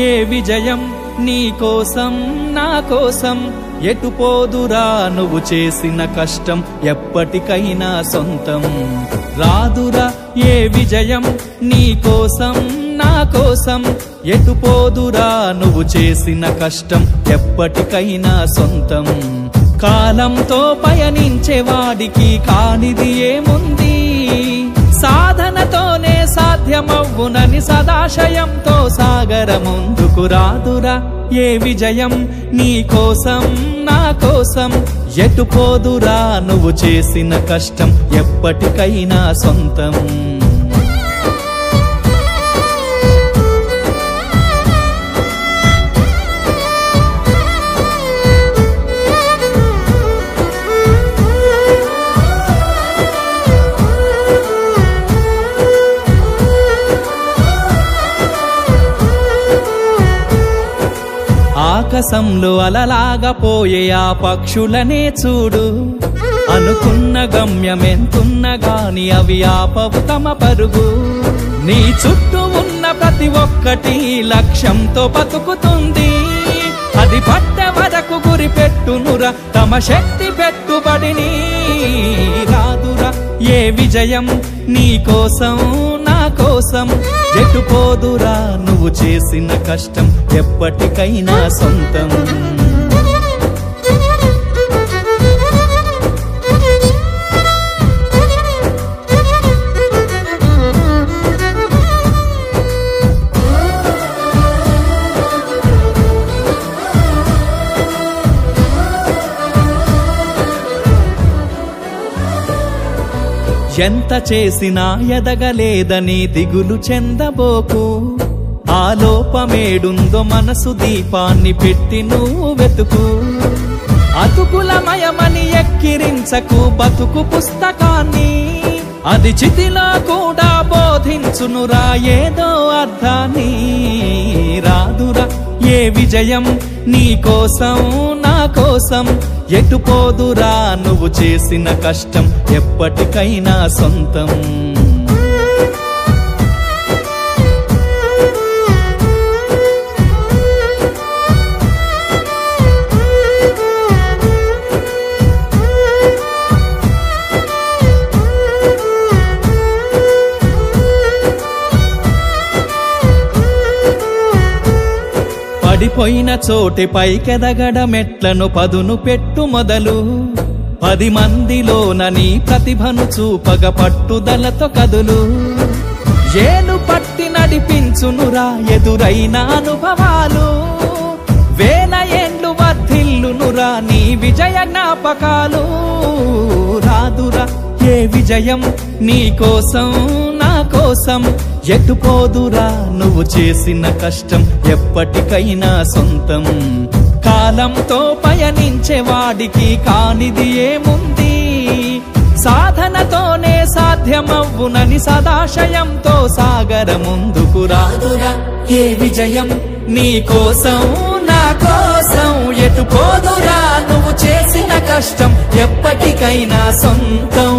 ఏ విజయం నీ కోసం నా కోసం ఎటు పోదురా నువ్వు చేసిన కష్టం ఎప్పటికైనా సొంతం రాదురా ఏ విజయం నీ కోసం నా కోసం ఎటు పోదురా నువ్వు చేసిన కష్టం ఎప్పటికైనా సొంతం కాలంతో పయనించేవాడికి కానిది ఏముంది సాధనతోనే సాధ్యమవ్వునని సదాశయంతో సాగర ముందుకు రాదురా ఏ విజయం నీ కోసం నా కోసం ఎటు పోదురా నువ్వు చేసిన కష్టం ఎప్పటికైనా సొంతం ఆకాశంలో అలలాగా పోయే ఆ పక్షులనే చూడు అనుకున్న గమ్యమెంతున్న గాని అవి ఆపవు తమ పరుగు నీ చుట్టూ ఉన్న ప్రతి ఒక్కటి లక్ష్యంతో బతుకుతుంది అది పట్టే వరకు గురి పెట్టునురా తమ శక్తి పెట్టుబడిని రాదురా ఏ విజయం నీ కోసం నా కోసం ఎటు పోదురా నువ్వు చేసిన కష్టం ఎప్పటికైనా సొంతం ఎంత చేసినా ఎదగలేదని దిగులు చెందబోకు ఆ లోపమేడుందో మనసు దీపాన్ని పెట్టి నువ్వు వెతుకు అతుకులమయమని ఎక్కిరించకు బతుకు పుస్తకాన్ని అది చితిలో కూడా బోధించునురా ఏదో అర్థాన్ని రాదురా ఏ విజయం నీ కోసం నా కోసం ఎటు పోదురా నువ్వు చేసిన కష్టం ఎప్పటికైనా సొంతం పడిపోయిన చోటి పైకెదగడమెట్లను పదును పెట్టు మొదలు 10 మందిలోన నీ ప్రతిభను చూపగ పట్టుదలతో కదులు ఏలు పట్టి నడిపించునురా ఎదురైన అనుభవాలు వేల ఏండ్లు వర్ధిల్లునురా నీ విజయ జ్ఞాపకాలు రాదురా ఏ విజయం నీ కోసం నా కోసం ఎటు పోదురా నువ్వు చేసిన కష్టం ఎప్పటికైనా సొంతం కాలంతో పయనించేవాడికి కానిది ఏముంది సాధనతోనే సాధ్యమవ్వునని సదాశయంతో సాగర ముందుకు రాదురా ఏ విజయం నీ కోసం నా కోసం ఎటు పోదురా నువ్వు చేసిన కష్టం ఎప్పటికైనా సొంతం